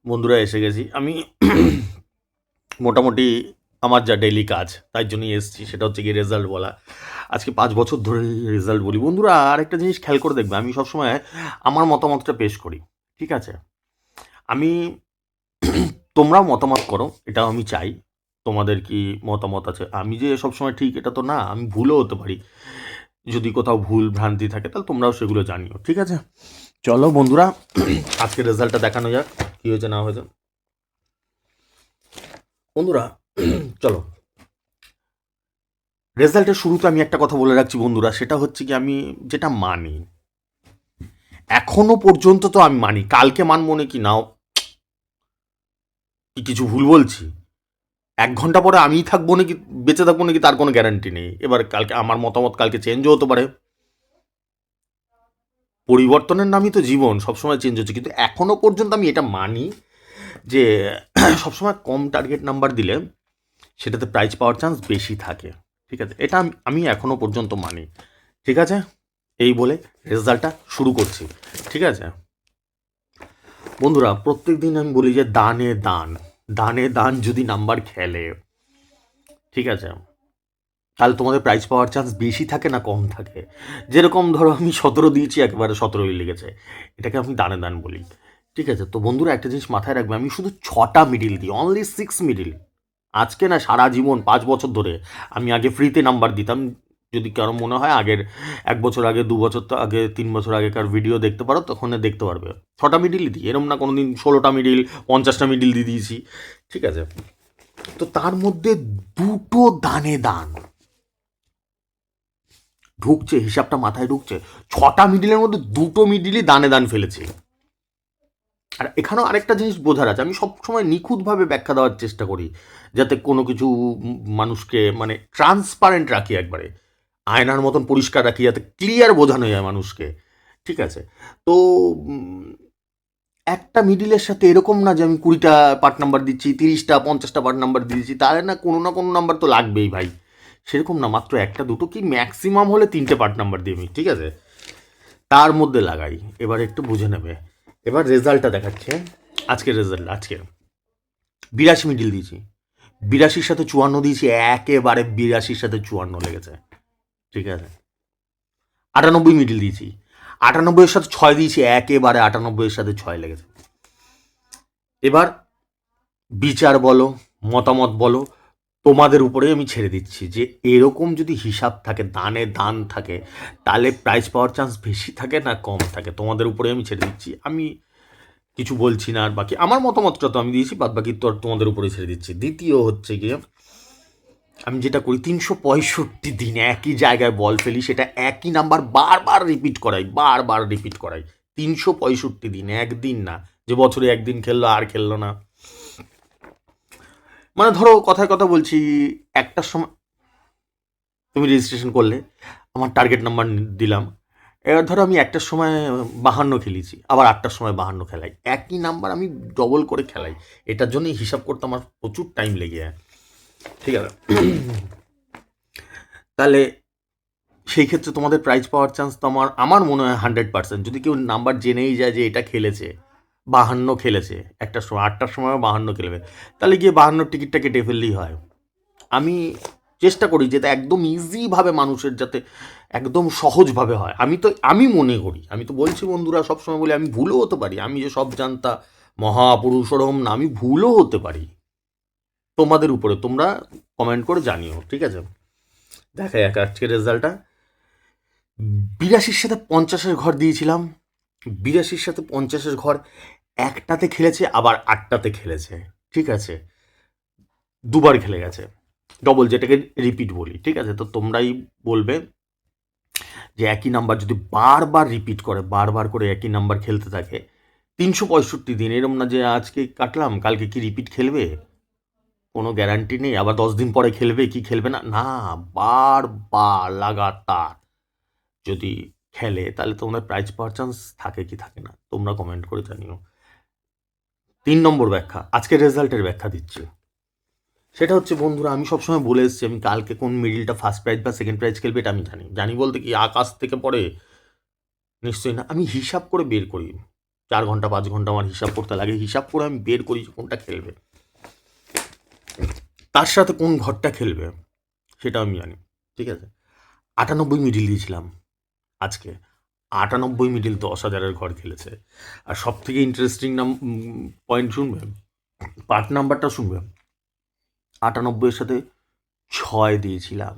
বন্ধুরা এসে গেছি আমি। মোটামুটি আমার যা ডেইলি কাজ তাই জন্যই এসেছি, সেটা হচ্ছে গিয়ে রেজাল্ট বলা। আজকে 5 বছর ধরে রেজাল্ট বলি। বন্ধুরা আরেকটা জিনিস খেয়াল করে দেখবে, আমি সবসময় আমার মতামতটা পেশ করি, ঠিক আছে? আমি তোমরাও মতামত করো, এটাও আমি চাই। তোমাদের কি মতামত আছে? আমি যে সবসময় ঠিক এটা তো না, আমি ভুলও হতে পারি। যদি কোথাও ভুল ভ্রান্তি থাকে তাহলে তোমরাও সেগুলো জানিও, ঠিক আছে? চলো বন্ধুরা, আজকের রেজাল্টটা দেখানো যাক, কী হয়েছে না হয়েছে। বন্ধুরা চলো, রেজাল্টের শুরুতে আমি একটা কথা বলে রাখছি বন্ধুরা, সেটা হচ্ছে কি আমি যেটা মানি এখনো পর্যন্ত, তো আমি মানি, কালকে মানবো নাকি নাও, কি কিছু ভুল বলছি? 1 ঘন্টা পরে আমিই থাকবো নাকি, বেঁচে থাকবো নাকি, তার কোনো গ্যারান্টি নেই। এবার কালকে আমার মতামত কালকে চেঞ্জও হতে পারে। পরিবর্তনের নামই তো জীবন, সবসময় চেঞ্জ হচ্ছে, কিন্তু এখনো পর্যন্ত আমি এটা মানি যে সবসময় কম টার্গেট নাম্বার দিলে সেটাতে প্রাইজ পাওয়ার চান্স বেশি থাকে, ঠিক আছে? এটা আমি এখনো পর্যন্ত মানি, ঠিক আছে? এই বলে রেজাল্টটা শুরু করছি, ঠিক আছে? বন্ধুরা প্রত্যেক দিন আমি বলি যে দানে দান, দানে দান যদি নাম্বার খেলে, ঠিক আছে, তাহলে তোমাদের প্রাইজ পাওয়ার চান্স বেশি থাকে না কম থাকে? যেরকম ধরো আমি 17 দিয়েছি, একেবারে 17ই লেগেছে, এটাকে আমি দানে দান বলি, ঠিক আছে? তো বন্ধুরা একটা জিনিস মাথায় রাখবে, আমি শুধু 6টা মিডিল দিই, অনলি 6 মিডিল। আজকে না, সারা জীবন 5 বছর ধরে আমি আগে ফ্রিতে নাম্বার দিতাম। যদি কারো মনে হয় আগের 1 বছর আগে, 2 বছর তো আগে, 3 বছর আগেকার ভিডিও দেখতে পারো, তখন দেখতে পারবে। 6টা মিডিলই দিই, এরম না কোনো দিন 16টা মিডিল, 50টা মিডিল দিয়ে দিয়েছি, ঠিক আছে? তো তার মধ্যে দুটো দানে দান ঢুকছে, হিসাবটা মাথায় ঢুকছে। 6টা মিডিলের মধ্যে দুটো মিডিলই দানে দান ফেলেছে। আর এখানেও আরেকটা জিনিস বোঝার আছে, আমি সবসময় নিখুঁতভাবে ব্যাখ্যা দেওয়ার চেষ্টা করি, যাতে কোনো কিছু মানুষকে মানে ট্রান্সপারেন্ট রাখি, একবারে আয়নার মতন পরিষ্কার রাখি, যাতে ক্লিয়ার বোঝানো যায় মানুষকে, ঠিক আছে? তো একটা মিডিলের সাথে এরকম না যে আমি 20টা পার্ট নাম্বার দিচ্ছি, 30টা 50টা পার্ট নাম্বার দিয়েছি, তাহলে না কোনো নাম্বার তো লাগবেই ভাই। সেরকম না, মাত্র একটা দুটো কি ম্যাক্সিমাম হলে 3টে পার্ট নাম্বার দিই আমি, ঠিক আছে? তার মধ্যে লাগাই, এবার একটু বুঝে নেবে। এবার রেজাল্টটা দেখাচ্ছে, আজকের রেজাল্ট। আজকে 82 মিডিল দিয়েছি, 82-র সাথে 54 দিয়েছি, একেবারে 82-র সাথে 54 লেগেছে, ঠিক আছে? 98 মিডিল দিয়েছি, 98-এর সাথে 6 দিয়েছি, একেবারে 98-এর সাথে 6 লেগেছে। এবার বিচার বলো, মতামত বলো, তোমাদের উপরেই আমি ছেড়ে দিচ্ছি, যে এরকম যদি হিসাব থাকে, দানে দান থাকে, তাহলে প্রাইজ পাওয়ার চান্স বেশি থাকে না কম থাকে, তোমাদের উপরে আমি ছেড়ে দিচ্ছি। আমি কিছু বলছি না, আর বাকি আমার মতামতটা তো আমি দিয়েছি, বাদ বাকি তো আর তোমাদের উপরে ছেড়ে দিচ্ছি। দ্বিতীয় হচ্ছে গিয়ে, আমি যেটা করি 365 দিন একই জায়গায় বল ফেলি, সেটা একই নাম্বার বারবার রিপিট করাই, বারবার রিপিট করাই। 365 দিন, একদিন না যে বছরে একদিন খেললো আর খেললো না। মানে ধরো কথায় কথা বলছি, একটার সময় তুমি রেজিস্ট্রেশন করলে, আমার টার্গেট নাম্বার দিলাম, এবার ধরো আমি 1টার সময় 52 খেলেছি, আবার 8টার সময় 52 খেলাই, একই নাম্বার আমি ডবল করে খেলাই। এটার জন্যই হিসাব করতে আমার প্রচুর টাইম লেগে যায়, ঠিক আছে? তাহলে সেই ক্ষেত্রে তোমাদের প্রাইজ পাওয়ার চান্স তো আমার মনে হয় 100%। যদি কেউ নাম্বার জেনেই যায় যে এটা খেলেছে, 52 খেলেছে, 1টার সময়, 8টার সময়ও 52 খেলবে, তাহলে গিয়ে 52 টিকিটটা কেটে ফেললেই হয়। আমি চেষ্টা করি যাতে একদম ইজিভাবে মানুষের, যাতে একদম সহজভাবে হয়। আমি মনে করি, আমি তো বলছি বন্ধুরা, সবসময় বলি আমি ভুলও হতে পারি, আমি যে সব জানতা মহাপুরুষ ওরম না, আমি ভুলও হতে পারি। তোমাদের উপরে, তোমরা কমেন্ট করে জানিও, ঠিক আছে? দেখা যাক আজকের রেজাল্টটা। 82-র সাথে 50-এর ঘর দিয়েছিলাম, 82-র সাথে 50-এর ঘর একটাতে খেলেছে, আবার 8টাতে খেলেছে, ঠিক আছে? দুবার খেলে গেছে, ডবল, যেটাকে রিপিট বলি, ঠিক আছে? তো তোমরাই বলবে যে একই নাম্বার যদি বারবার রিপিট করে, বারবার করে একই নাম্বার খেলতে থাকে 365 দিন, এরম না যে আজকে কাটলাম কালকে কি রিপিট খেলবে, কোনো গ্যারান্টি নেই। আবার 10 দিন পরে খেলবে কি খেলবে না, না, বারবার লাগাতার যদি খেলে, তাহলে তোমাদের প্রাইজ পাওয়ার চান্স থাকে কি থাকে না, তোমরা কমেন্ট করে জানিও। 3 নম্বর ব্যাখ্যা, আজকের রেজাল্টের ব্যাখ্যা দিচ্ছি। সেটা হচ্ছে বন্ধুরা, আমি সবসময় বলে এসেছি, আমি কালকে কোন মিডিলটা ফার্স্ট প্রাইজ বা সেকেন্ড প্রাইজ খেলবে এটা আমি জানি। জানি বলতে কি আকাশ থেকে পড়ে, নিশ্চয়ই না, আমি হিসাব করে বের করি। 4 ঘন্টা 5 ঘন্টা আমার হিসাব করতে লাগে, হিসাব করে আমি বের করি যে কোনটা খেলবে, তার সাথে কোন ঘরটা খেলবে সেটা আমি জানি। ঠিক আছে, 98 মিডিল দিয়েছিলাম আজকে, 98 মিডিল 10,000-এর ঘর খেলেছে। আর সব থেকে ইন্টারেস্টিং পয়েন্ট শুনবে, পার্ট নাম্বারটা শুনবে, 98-এর সাথে 6 দিয়েছিলাম,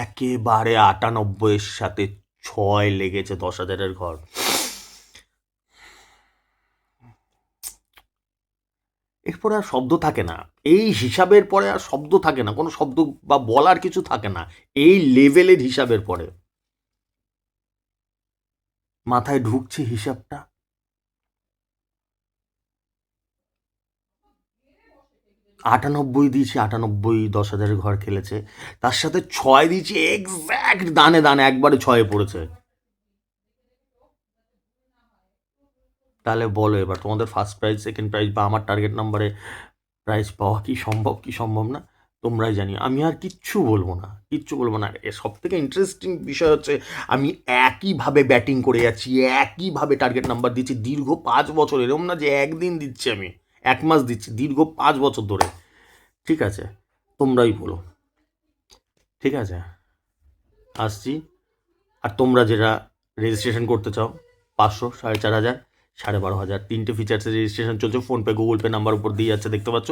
একেবারে 98-এর সাথে 6 লেগেছে 10,000-এর ঘর। এরপরে আর শব্দ থাকে না, এই হিসাবের পরে আর শব্দ থাকে না, কোনো শব্দ বা বলার কিছু থাকে না এই লেভেলের হিসাবের পরে। মাথায় ঢুকছে হিসাবটা, আটানব্বই দিয়েছি, 98 10,000-এর ঘর খেলেছে, তার সাথে 6 দিয়েছি, এক্স্যাক্ট দানে দানে একবারে 6-এ পড়েছে। তাহলে বলো এবার তোমাদের ফার্স্ট প্রাইজ, সেকেন্ড প্রাইজ বা আমার টার্গেট নাম্বারে প্রাইজ পাওয়া কি সম্ভব কি সম্ভব না, তোমরাই জানি। আমি আর কিচ্ছু বলবো না, কিচ্ছু বলবো না। এ সব থেকে ইন্টারেস্টিং বিষয় হচ্ছে আমি একইভাবে ব্যাটিং করে যাচ্ছি, একইভাবে টার্গেট নাম্বার দিচ্ছি দীর্ঘ 5 বছর, এরকম না যে একদিন দিচ্ছি আমি, 1 মাস দিচ্ছি, দীর্ঘ 5 বছর ধরে। ঠিক আছে, তোমরাই বলো। ঠিক আছে, আসছি। আর তোমরা যেটা রেজিস্ট্রেশন করতে চাও, 500, 4,500, 12,500 তিনটে ফিচার্সের রেজিস্ট্রেশন চলছে, ফোনপে গুগল পে নাম্বার উপর দিয়ে যাচ্ছে, দেখতে পাচ্ছ,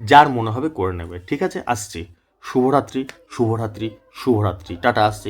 যার মনে হবে করে নেবে। ঠিক আছে, আসছি। শুভরাত্রি, শুভরাত্রি, শুভরাত্রি, টাটা, আসছি।